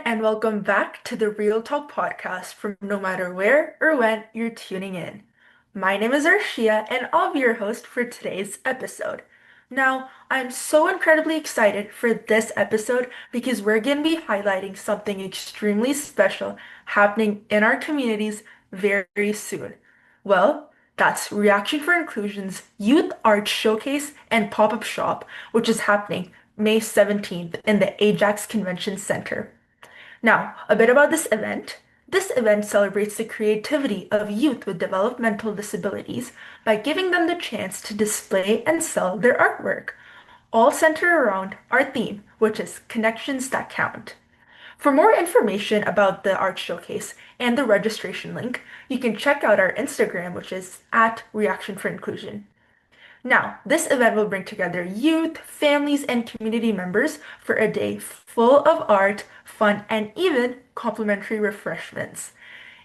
and welcome back to the Real Talk podcast from no matter where or when you're tuning in. My name is Arshia, and I'll be your host for today's episode. Now, I'm so incredibly excited for this episode because we're going to be highlighting something extremely special happening in our communities very soon. Well, that's Reaction for Inclusion's Youth Art Showcase and Pop-Up Shop, which is happening May 17th in the Ajax Convention Center. Now, a bit about this event. This event celebrates the creativity of youth with developmental disabilities by giving them the chance to display and sell their artwork, all centered around our theme, which is Connections That Count. For more information about the art showcase and the registration link, you can check out our Instagram, which is at Reaction for Inclusion. Now, this event will bring together youth, families, and community members for a day full of art, fun, and even complimentary refreshments.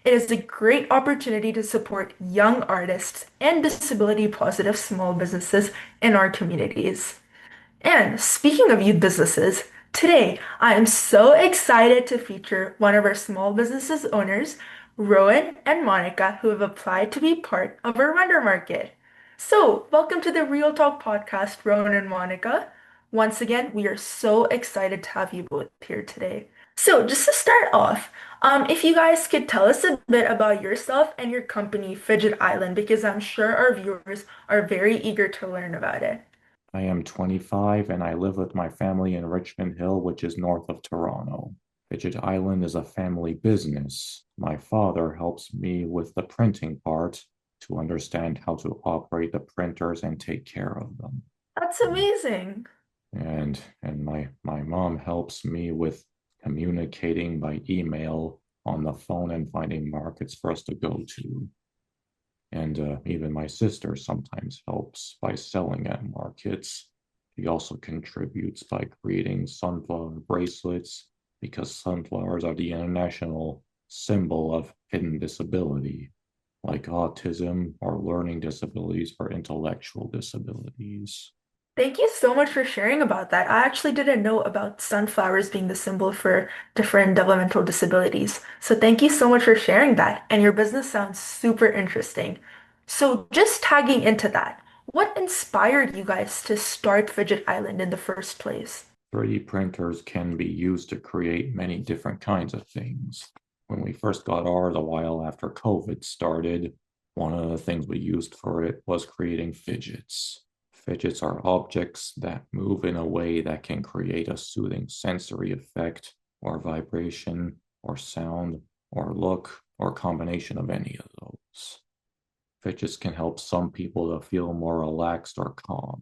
It is a great opportunity to support young artists and disability positive small businesses in our communities. And speaking of youth businesses, today I am so excited to feature one of our small businesses owners, Rowan and Monica, who have applied to be part of our vendor market. So, welcome to the Real Talk podcast, Rowan and Monica. Once again, we are so excited to have you both here today. So, just to start off, if you guys could tell us a bit about yourself and your company, Fidget Island, because I'm sure our viewers are very eager to learn about it. I am 25 and I live with my family in Richmond Hill, which is north of Toronto. Fidget Island is a family business. My father helps me with the printing part to understand how to operate the printers and take care of them. That's amazing. And my mom helps me with communicating by email on the phone and finding markets for us to go to. And even my sister sometimes helps by selling at markets. She also contributes by creating sunflower bracelets because sunflowers are the international symbol of hidden disability, like autism or learning disabilities or intellectual disabilities. Thank you so much for sharing about that. I actually didn't know about sunflowers being the symbol for different developmental disabilities. So thank you so much for sharing that. And your business sounds super interesting. So just tagging into that, what inspired you guys to start Fidget Island in the first place? 3D printers can be used to create many different kinds of things. When we first got ours a while after COVID started, one of the things we used for it was creating fidgets. Fidgets are objects that move in a way that can create a soothing sensory effect, or vibration, or sound, or look, or combination of any of those. Fidgets can help some people to feel more relaxed or calm.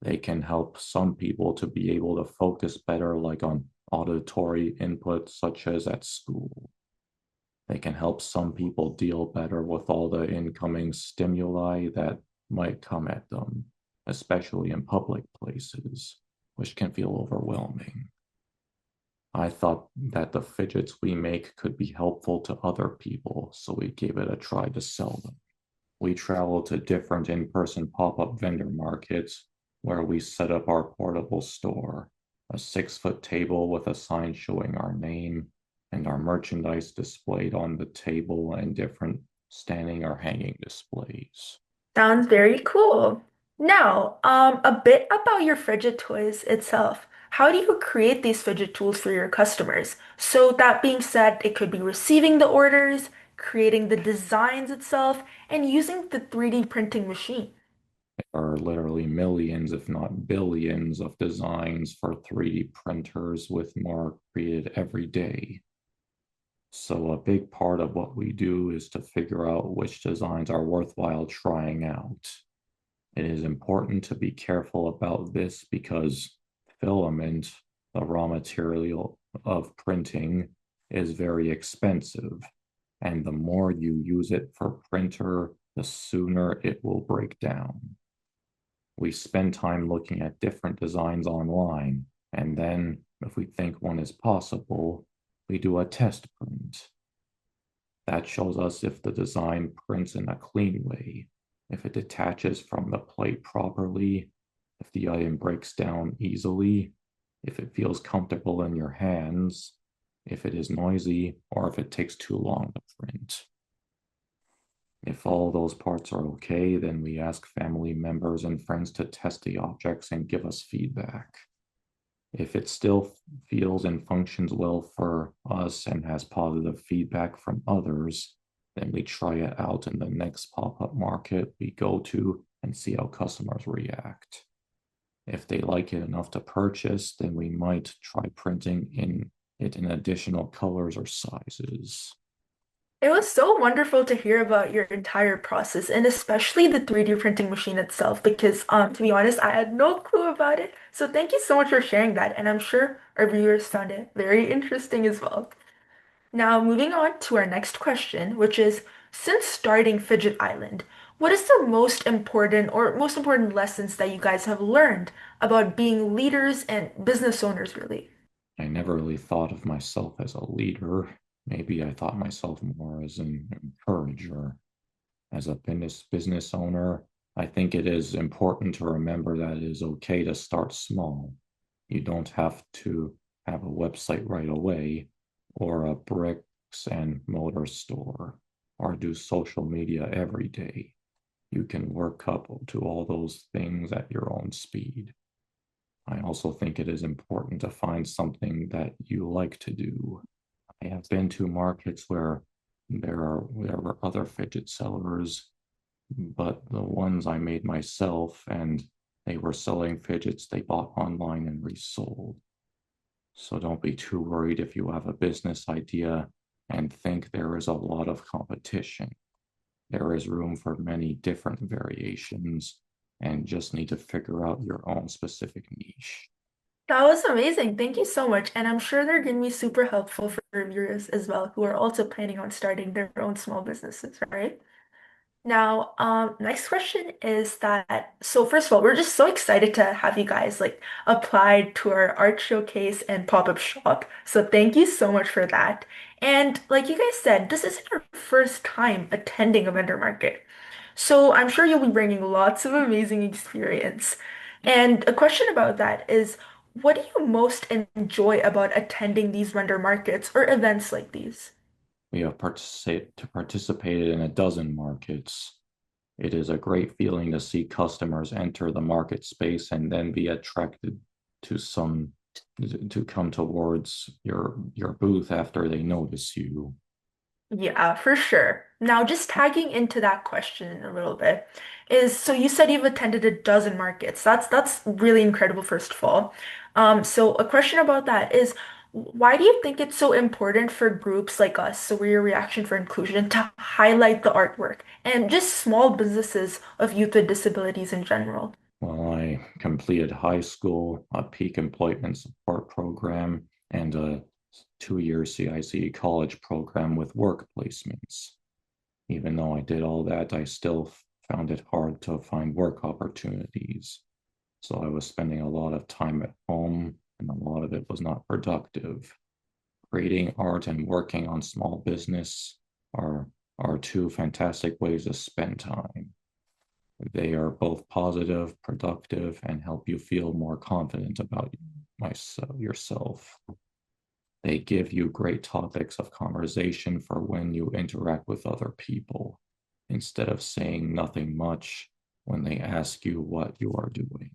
They can help some people to be able to focus better, like on auditory input, such as at school. They can help some people deal better with all the incoming stimuli that might come at them, especially in public places, which can feel overwhelming. I thought that the fidgets we make could be helpful to other people, so we gave it a try to sell them. We traveled to different in-person pop-up vendor markets where we set up our portable store, a 6-foot table with a sign showing our name and our merchandise displayed on the table and different standing or hanging displays. Sounds very cool. Now, a bit about your fidget toys itself. How do you create these fidget tools for your customers? So that being said, it could be receiving the orders, creating the designs itself, and using the 3D printing machine. There are literally millions, if not billions, of designs for 3D printers with more created every day. So a big part of what we do is to figure out which designs are worthwhile trying out. It is important to be careful about this because filament, the raw material of printing, is very expensive. And the more you use it for printer, the sooner it will break down. We spend time looking at different designs online, and then, if we think one is possible, we do a test print. That shows us if the design prints in a clean way, if it detaches from the plate properly, if the item breaks down easily, if it feels comfortable in your hands, if it is noisy, or if it takes too long to print. If all those parts are okay, then we ask family members and friends to test the objects and give us feedback. If it still feels and functions well for us and has positive feedback from others, then we try it out in the next pop-up market we go to and see how customers react. If they like it enough to purchase, then we might try printing in additional colors or sizes. It was so wonderful to hear about your entire process and especially the 3D printing machine itself because to be honest, I had no clue about it. So thank you so much for sharing that and I'm sure our viewers found it very interesting as well. Now, moving on to our next question, which is since starting Fidget Island, what is the most important lessons that you guys have learned about being leaders and business owners, really? I never really thought of myself as a leader. Maybe I thought myself more as an encourager. As a business owner, I think it is important to remember that it is okay to start small. You don't have to have a website right away, or a bricks and mortar store, or do social media every day. You can work up to all those things at your own speed. I also think it is important to find something that you like to do. I have been to markets where there were other fidget sellers, but the ones I made myself and they were selling fidgets they bought online and resold. So don't be too worried if you have a business idea and think there is a lot of competition. There is room for many different variations and just need to figure out your own specific niche. That was amazing. Thank you so much. And I'm sure they're going to be super helpful for viewers as well who are also planning on starting their own small businesses, right? Now, next question is that, so first of all, we're just so excited to have you guys like apply to our art showcase and pop-up shop. So thank you so much for that. And like you guys said, this isn't your first time attending a vendor market. So I'm sure you'll be bringing lots of amazing experience. And a question about that is, what do you most enjoy about attending these vendor markets or events like these? We have participated in a dozen markets. It is a great feeling to see customers enter the market space and then be attracted to some to come towards your booth after they notice you. Yeah, for sure. Now, just tagging into that question a little bit is so you said you've attended a dozen markets. That's really incredible, first of all. So a question about that is why do you think it's so important for groups like us, so we're your reaction for inclusion, to highlight the artwork and just small businesses of youth with disabilities in general? Well, I completed high school, a peak employment support program, and a 2 year CIC college program with work placements. Even though I did all that, I still found it hard to find work opportunities. So I was spending a lot of time at home, and a lot of it was not productive. Creating art and working on small business are are two fantastic ways to spend time. They are both positive, productive, and help you feel more confident about yourself. They give you great topics of conversation for when you interact with other people, instead of saying nothing much when they ask you what you are doing.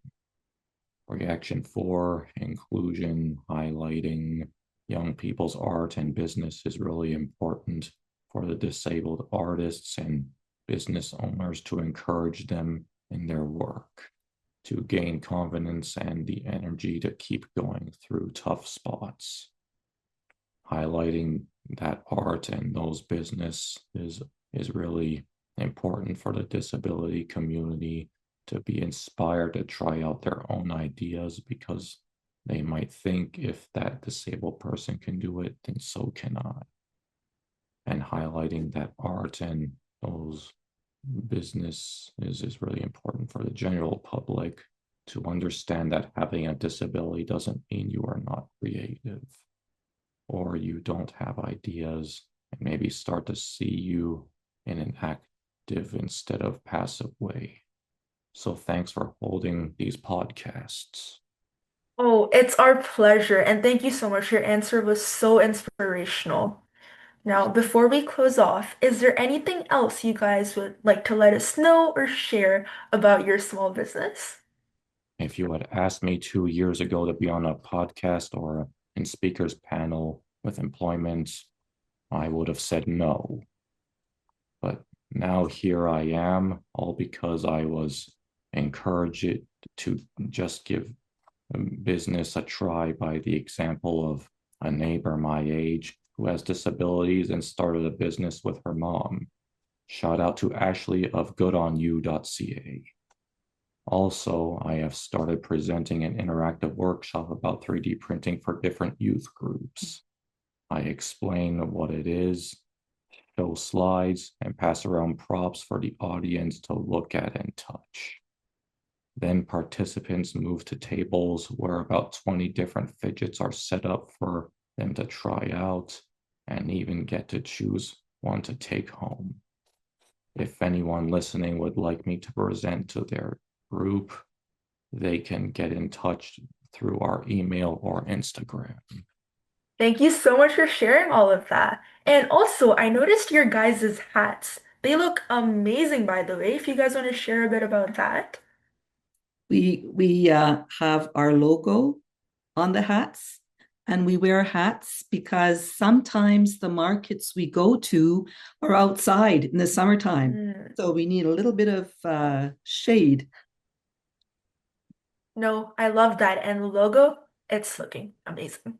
Reaction 4, inclusion, highlighting young people's art and business is really important for the disabled artists and business owners to encourage them in their work, to gain confidence and the energy to keep going through tough spots. Highlighting that art and those business is really important for the disability community to be inspired to try out their own ideas because they might think if that disabled person can do it, then so can I. And highlighting that art and those business is really important for the general public to understand that having a disability doesn't mean you are not creative or you don't have ideas, and maybe start to see you in an active instead of passive way. So thanks for holding these podcasts. Oh, it's our pleasure, and thank you so much. Your answer was so inspirational. Now, before we close off, is there anything else you guys would like to let us know or share about your small business? If you had asked me 2 years ago to be on a podcast or in speakers panel with employment, I would have said no. But now here I am, all because I was encouraged to just give business a try by the example of a neighbor my age who has disabilities and started a business with her mom. Shout out to Ashley of goodonyou.ca. Also, I have started presenting an interactive workshop about 3D printing for different youth groups. I explain what it is, show slides, and pass around props for the audience to look at and touch. Then participants move to tables where about 20 different fidgets are set up for them to try out and even get to choose one to take home. If anyone listening would like me to present to their group, they can get in touch through our email or Instagram. Thank you so much for sharing all of that. And also, I noticed your guys' hats. They look amazing, by the way, if you guys want to share a bit about that. We have our logo on the hats, and we wear hats because sometimes the markets we go to are outside in the summertime. Mm. So we need a little bit of shade. No, I love that. And the logo, it's looking amazing.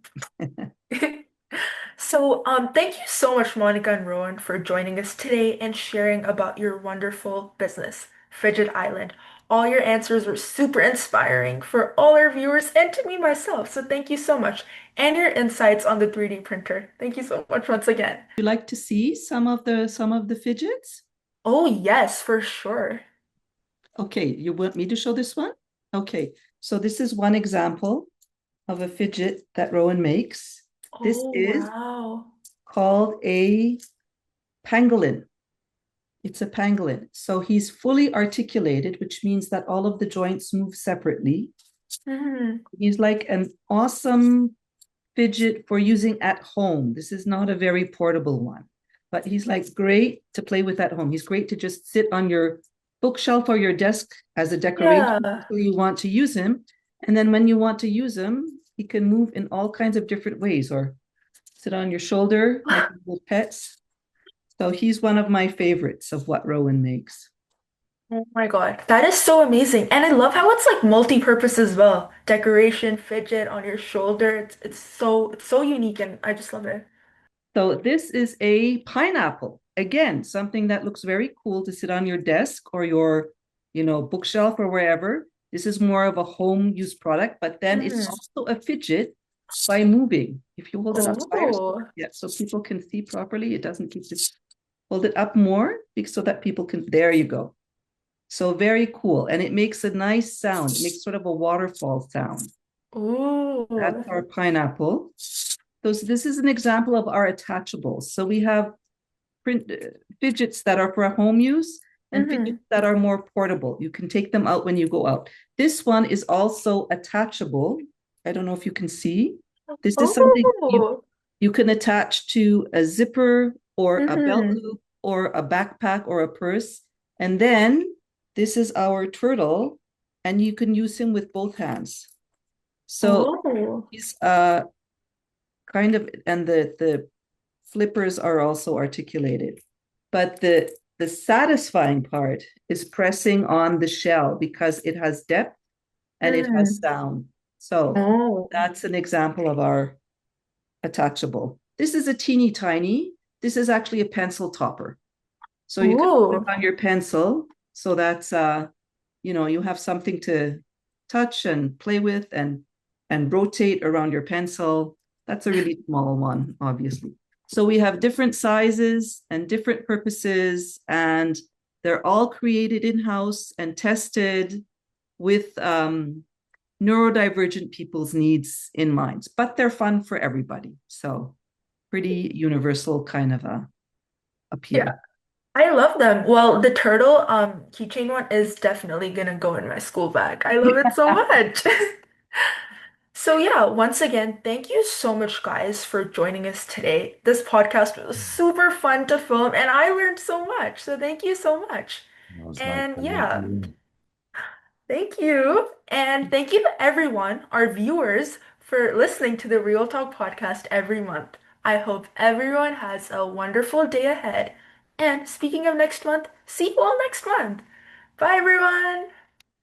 So, thank you so much, Monica and Rowan, for joining us today and sharing about your wonderful business, Fidget Island. All your answers were super inspiring for all our viewers and to me myself. So, thank you so much. And your insights on the 3D printer. Thank you so much once again. You like to see some of the fidgets? Oh, yes, for sure. Okay, you want me to show this one? Okay, so this is one example of a fidget that Rowan makes. This Oh, is wow. called a pangolin. It's a pangolin. So he's fully articulated, which means that all of the joints move separately. Mhm. He's like an awesome fidget for using at home. This is not a very portable one, but he's like great to play with at home. He's great to just sit on your bookshelf or your desk as a decoration Yeah. until you want to use him. And then when you want to use him, he can move in all kinds of different ways or sit on your shoulder like little pets. So he's one of my favorites of what Rowan makes. Oh my God, that is so amazing. And I love how it's like multi-purpose as well. Decoration, fidget on your shoulder. It's so unique and I just love it. So this is a pineapple. Again, something that looks very cool to sit on your desk or your, bookshelf or wherever. This is more of a home use product, but then it's Mm. also a fidget by moving. If you hold it up higher, Oh. yeah, so people can see properly, it doesn't keep this. Hold it up more so that people can, there you go. So very cool. And it makes a nice sound. It makes sort of a waterfall sound. Ooh. That's our pineapple. So this is an example of our attachables. So we have fidgets that are for home use and fidgets Hmm. that are more portable. You can take them out when you go out. This one is also attachable. I don't know if you can see. This is something Oh. you can attach to a zipper or a belt Hmm. loop or a backpack or a purse. And then this is our turtle, and you can use him with both hands. So Oh. he's kind of, and the flippers are also articulated. But the satisfying part is pressing on the shell because it has depth and it has Hmm. sound. So Oh. that's an example of our attachable. This is a teeny tiny. This is actually a pencil topper. So you can put it Ooh. on your pencil. So that's you have something to touch and play with and rotate around your pencil. That's a really small one, obviously. So we have different sizes and different purposes, and they're all created in-house and tested with neurodivergent people's needs in mind, but they're fun for everybody. So pretty universal kind of a Yeah, appeal. I love them. Well, the turtle keychain one is definitely gonna go in my school bag. I love it so much. So yeah, once again, thank you so much guys for joining us today. This podcast was super fun to film and I learned so much. So thank you so much. It was nice And to meet yeah, you. thank you. And thank you to everyone, our viewers, for listening to the Real Talk podcast every month. I hope everyone has a wonderful day ahead. And speaking of next month, see you all next month. Bye everyone.